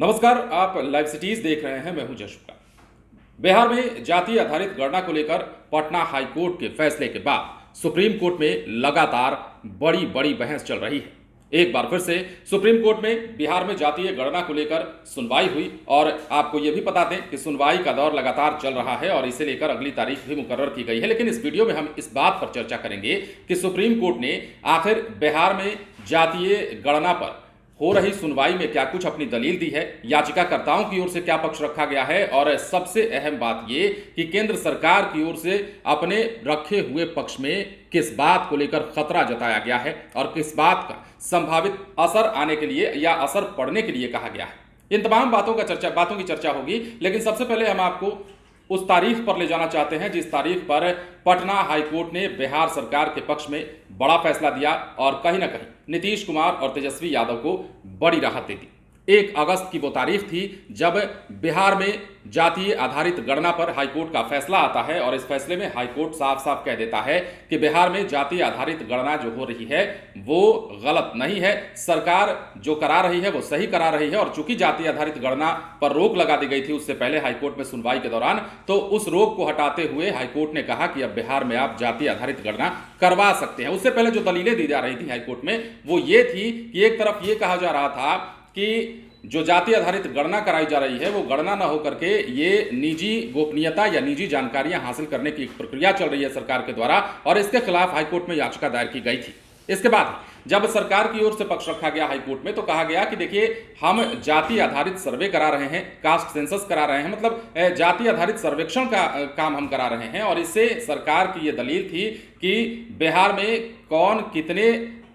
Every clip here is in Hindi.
नमस्कार, आप लाइव सिटीज देख रहे हैं। मैं हूं जशुका। बिहार में जाति आधारित गणना को लेकर पटना हाई कोर्ट के फैसले के बाद सुप्रीम कोर्ट में लगातार बड़ी बड़ी बहस चल रही है। एक बार फिर से सुप्रीम कोर्ट में बिहार में जातीय गणना को लेकर सुनवाई हुई और आपको यह भी बता दें कि सुनवाई का दौर लगातार चल रहा है और इसे लेकर अगली तारीख भी मुकर्रर की गई है। लेकिन इस वीडियो में हम इस बात पर चर्चा करेंगे कि सुप्रीम कोर्ट ने आखिर बिहार में जातीय गणना पर हो रही सुनवाई में क्या कुछ अपनी दलील दी है, याचिकाकर्ताओं की ओर से क्या पक्ष रखा गया है और सबसे अहम बात यह कि केंद्र सरकार की ओर से अपने रखे हुए पक्ष में किस बात को लेकर खतरा जताया गया है और किस बात का संभावित असर आने के लिए या असर पड़ने के लिए कहा गया है। इन तमाम बातों की चर्चा होगी। लेकिन सबसे पहले हम आपको उस तारीख पर ले जाना चाहते हैं जिस तारीख पर पटना हाईकोर्ट ने बिहार सरकार के पक्ष में बड़ा फैसला दिया और कहीं ना कहीं नीतीश कुमार और तेजस्वी यादव को बड़ी राहत दे दी। 1 अगस्त की वो तारीख थी जब बिहार में जातीय आधारित गणना पर हाईकोर्ट का फैसला आता है और इस फैसले में हाईकोर्ट साफ साफ कह देता है कि बिहार में जातीय आधारित गणना जो हो रही है वो गलत नहीं है। सरकार जो करा रही है वो सही करा रही है और चूंकि जातीय आधारित गणना पर रोक लगा दी गई थी उससे पहले हाईकोर्ट में सुनवाई के दौरान, तो उस रोक को हटाते हुए हाईकोर्ट ने कहा कि अब बिहार में आप जातीय आधारित गणना करवा सकते हैं। उससे पहले जो दलीलें दी जा रही थी हाईकोर्ट में वो ये थी कि एक तरफ ये कहा जा रहा था कि जो जाति आधारित गणना कराई जा रही है वो गणना न होकर के ये निजी गोपनीयता या निजी जानकारियां हासिल करने की एक प्रक्रिया चल रही है सरकार के द्वारा और इसके खिलाफ हाईकोर्ट में याचिका दायर की गई थी। इसके बाद जब सरकार की ओर से पक्ष रखा गया हाईकोर्ट में तो कहा गया कि देखिए, हम जाति आधारित सर्वे करा रहे हैं, कास्ट सेंसस करा रहे हैं, मतलब जाति आधारित सर्वेक्षण का काम हम करा रहे हैं और इससे सरकार की ये दलील थी कि बिहार में कौन कितने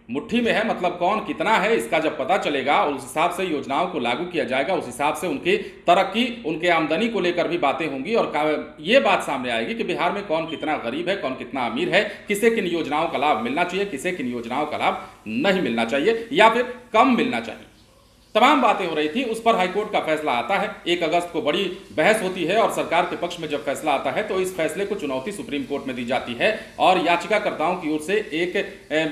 मुट्ठी में है, मतलब कौन कितना है, इसका जब पता चलेगा और उस हिसाब से योजनाओं को लागू किया जाएगा, उस हिसाब से उनकी तरक्की, उनके आमदनी को लेकर भी बातें होंगी और ये बात सामने आएगी कि बिहार में कौन कितना गरीब है, कौन कितना अमीर है, किसे किन योजनाओं का लाभ मिलना चाहिए, किसे किन योजनाओं का लाभ नहीं मिलना चाहिए या फिर कम मिलना चाहिए। तमाम बातें हो रही थी। उस पर हाईकोर्ट का फैसला आता है। 1 अगस्त को बड़ी बहस होती है और सरकार के पक्ष में जब फैसला आता है तो इस फैसले को चुनौती सुप्रीम कोर्ट में दी जाती है और याचिकाकर्ताओं की ओर से एक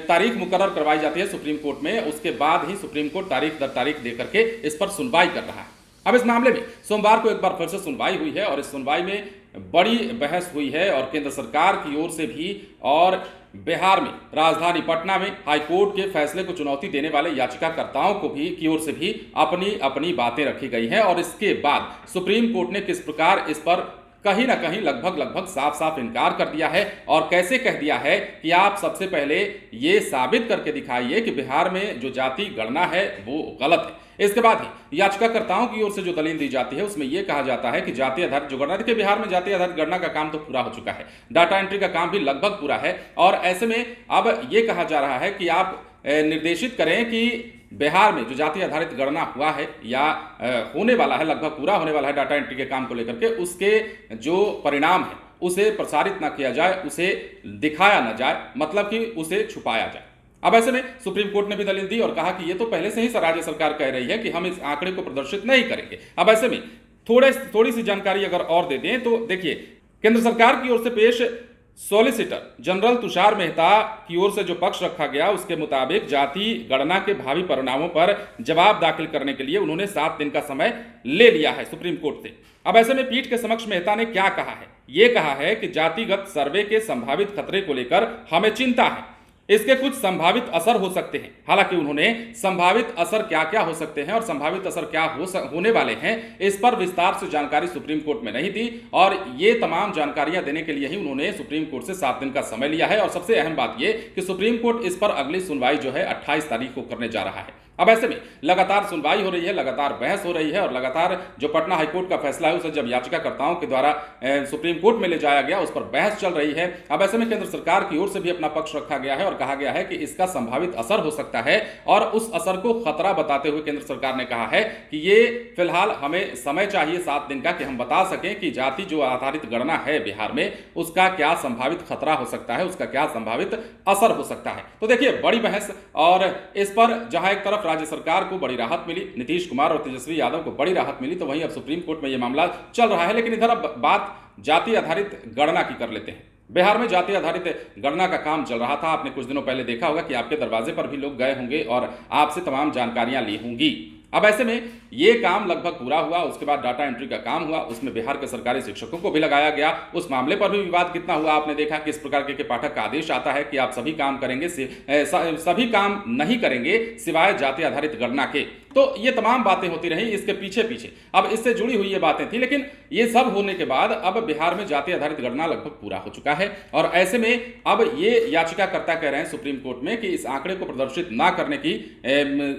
तारीख मुकर्रर करवाई जाती है सुप्रीम कोर्ट में। उसके बाद ही सुप्रीम कोर्ट तारीख दर तारीख देकर के इस पर सुनवाई कर रहा है। अब इस मामले में सोमवार को एक बार फिर से सुनवाई हुई है और इस सुनवाई में बड़ी बहस हुई है और केंद्र सरकार की ओर से भी और बिहार में राजधानी पटना में हाईकोर्ट के फैसले को चुनौती देने वाले याचिकाकर्ताओं को भी की ओर से भी अपनी अपनी बातें रखी गई हैं और इसके बाद सुप्रीम कोर्ट ने किस प्रकार इस पर कहीं ना कहीं लगभग साफ साफ इनकार कर दिया है और कैसे कह दिया है कि आप सबसे पहले ये साबित करके दिखाइए कि बिहार में जो जाति गणना है वो गलत है। इसके बाद ही याचिकाकर्ताओं की ओर से जो दलील दी जाती है उसमें यह कहा जाता है कि जाति आधारित जो गणना, देखिए बिहार में जाति आधारित गणना का काम तो पूरा हो चुका है, डाटा एंट्री का काम भी लगभग पूरा है और ऐसे में अब यह कहा जा रहा है कि आप निर्देशित करें कि बिहार में जो जाति आधारित गणना हुआ है या होने वाला है, लगभग पूरा होने वाला है डाटा एंट्री के काम को लेकर के, उसके जो परिणाम है उसे प्रसारित ना किया जाए, उसे दिखाया ना जाए, मतलब कि उसे छुपाया जाए। अब ऐसे में सुप्रीम कोर्ट ने भी दलील दी और कहा कि ये तो पहले से ही राज्य सरकार कह रही है कि हम इस आंकड़े को प्रदर्शित नहीं करेंगे। अब ऐसे में थोड़ी सी जानकारी अगर और दे दें तो देखिए, केंद्र सरकार की ओर से पेश सॉलिसिटर जनरल तुषार मेहता की ओर से जो पक्ष रखा गया उसके मुताबिक जाति गणना के भावी परिणामों पर जवाब दाखिल करने के लिए उन्होंने 7 दिन का समय ले लिया है सुप्रीम कोर्ट से। अब ऐसे में पीठ के समक्ष मेहता ने क्या कहा है? ये कहा है कि जातिगत सर्वे के संभावित खतरे को लेकर हमें चिंता है, इसके कुछ संभावित असर हो सकते हैं। हालांकि उन्होंने संभावित असर क्या क्या हो सकते हैं और संभावित असर क्या होने वाले हैं इस पर विस्तार से जानकारी सुप्रीम कोर्ट में नहीं दी और ये तमाम जानकारियां देने के लिए ही उन्होंने सुप्रीम कोर्ट से 7 दिन का समय लिया है। और सबसे अहम बात यह कि सुप्रीम कोर्ट इस पर अगली सुनवाई जो है 28 तारीख को करने जा रहा है। अब ऐसे में लगातार सुनवाई हो रही है, लगातार बहस हो रही है और लगातार जो पटना हाईकोर्ट का फैसला है उसे जब याचिकाकर्ताओं के द्वारा सुप्रीम कोर्ट में ले जाया गया उस पर बहस चल रही है। अब ऐसे में केंद्र सरकार की ओर से भी अपना पक्ष रखा गया है और कहा गया है कि इसका संभावित असर हो सकता है और उस असर को खतरा बताते हुए केंद्र सरकार ने कहा है कि ये फिलहाल हमें समय चाहिए 7 दिन का कि हम बता सकें कि जाति जो आधारित गणना है बिहार में उसका क्या संभावित खतरा हो सकता है, उसका क्या संभावित असर हो सकता है। तो देखिए, बड़ी बहस और इस पर जहां एक तरफ राज्य सरकार को बड़ी राहत मिली, नीतीश कुमार और तेजस्वी यादव को बड़ी राहत मिली, तो वहीं अब सुप्रीम कोर्ट में यह मामला चल रहा है। लेकिन इधर अब बात जाति आधारित गणना की कर लेते हैं। बिहार में जाति आधारित गणना का काम चल रहा था। आपने कुछ दिनों पहले देखा होगा कि आपके दरवाजे पर भी लोग गए होंगे और आपसे तमाम जानकारियां ली होंगी। अब ऐसे में ये काम लगभग पूरा हुआ, उसके बाद डाटा एंट्री का काम हुआ, उसमें बिहार के सरकारी शिक्षकों को भी लगाया गया। उस मामले पर भी विवाद कितना हुआ आपने देखा, किस प्रकार के पाठक का आदेश आता है कि आप सभी काम करेंगे, सभी काम नहीं करेंगे सिवाय जाति आधारित गणना के। तो ये तमाम बातें होती रही इसके पीछे पीछे, अब इससे जुड़ी हुई ये बातें थी। लेकिन ये सब होने के बाद अब बिहार में जाति आधारित गणना लगभग पूरा हो चुका है और ऐसे में अब ये याचिकाकर्ता कह रहे हैं सुप्रीम कोर्ट में कि इस आंकड़े को प्रदर्शित ना करने की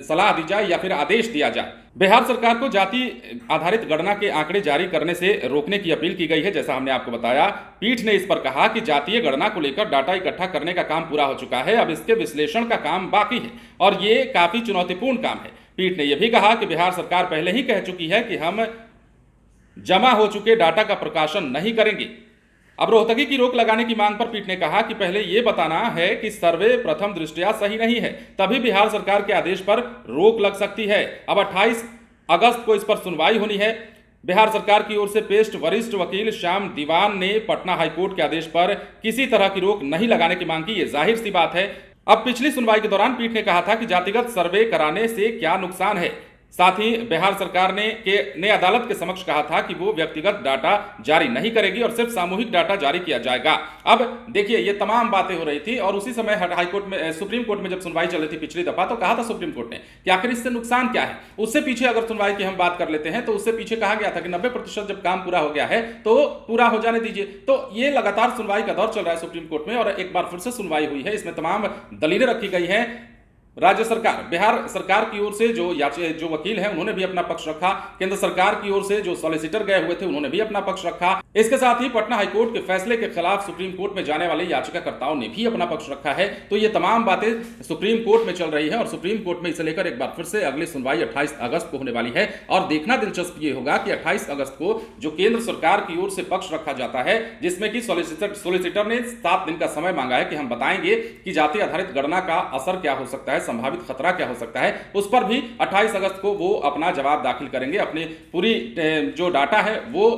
सलाह दी जाए या फिर आदेश दिया जाए। बिहार सरकार को जाति आधारित गणना के आंकड़े जारी करने से रोकने की अपील की गई है। जैसा हमने आपको बताया, पीठ ने इस पर कहा कि जातीय गणना को लेकर डाटा इकट्ठा करने का काम पूरा हो चुका है, अब इसके विश्लेषण का काम बाकी है और ये काफी चुनौतीपूर्ण काम है। पीठ ने यह भी कहा कि बिहार सरकार पहले ही कह चुकी है कि हम जमा हो चुके डाटा का प्रकाशन नहीं करेंगे। अब रोहतगी की रोक लगाने की मांग पर पीठ ने कहा कि पहले यह बताना है कि सर्वे प्रथम दृष्टया सही नहीं है, तभी बिहार सरकार के आदेश पर रोक लग सकती है। अब 28 अगस्त को इस पर सुनवाई होनी है। बिहार सरकार की ओर से पेश वरिष्ठ वकील श्याम दीवान ने पटना हाईकोर्ट के आदेश पर किसी तरह की रोक नहीं लगाने की मांग की। यह जाहिर सी बात है। अब पिछली सुनवाई के दौरान पीठ ने कहा था कि जातिगत सर्वे कराने से क्या नुकसान है। साथ ही बिहार सरकार ने अदालत के समक्ष कहा था कि वो व्यक्तिगत डाटा जारी नहीं करेगी और सिर्फ सामूहिक डाटा जारी किया जाएगा। अब देखिए, ये तमाम बातें हो रही थी और उसी समय हाईकोर्ट में, सुप्रीम कोर्ट में जब सुनवाई चल रही थी पिछली दफा, तो कहा था सुप्रीम कोर्ट ने कि आखिर इससे नुकसान क्या है। उससे पीछे अगर सुनवाई की हम बात कर लेते हैं तो उससे पीछे कहा गया था कि 90% जब काम पूरा हो गया है तो पूरा हो जाने दीजिए। तो ये लगातार सुनवाई का दौर चल रहा है सुप्रीम कोर्ट में और एक बार फिर से सुनवाई हुई है। इसमें तमाम दलीलें रखी गई हैं। राज्य सरकार, बिहार सरकार की ओर से जो वकील हैं उन्होंने भी अपना पक्ष रखा, केंद्र सरकार की ओर से जो सॉलिसिटर गए हुए थे उन्होंने भी अपना पक्ष रखा। इसके साथ ही पटना हाईकोर्ट के फैसले के खिलाफ सुप्रीम कोर्ट में जाने वाले याचिकाकर्ताओं ने भी अपना पक्ष रखा है। तो ये तमाम बातें सुप्रीम कोर्ट में चल रही है और सुप्रीम कोर्ट में इसे लेकर एक बार फिर से अगली सुनवाई 28 अगस्त को होने वाली है। और देखना दिलचस्प ये होगा कि 28 अगस्त को जो केंद्र सरकार की ओर से पक्ष रखा जाता है, जिसमें कि सॉलिसिटर ने 7 दिन का समय मांगा है कि हम बताएंगे कि जाति आधारित गणना का असर क्या हो सकता है, संभावित खतरा क्या हो सकता है, उस पर भी 28 अगस्त को वो अपना जवाब दाखिल करेंगे, अपनी पूरी जो डाटा है वो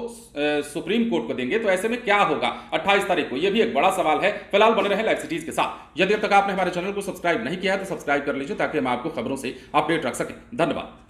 सुप्रीम कोर्ट को देंगे। तो ऐसे में क्या होगा 28 तारीख को, यह भी एक बड़ा सवाल है। फिलहाल बने रहे लाइव सिटीज के साथ। यदि अब तक आपने हमारे चैनल को सब्सक्राइब नहीं किया है तो सब्सक्राइब कर लीजिए ताकि हम आपको खबरों से अपडेट रख सकें। धन्यवाद।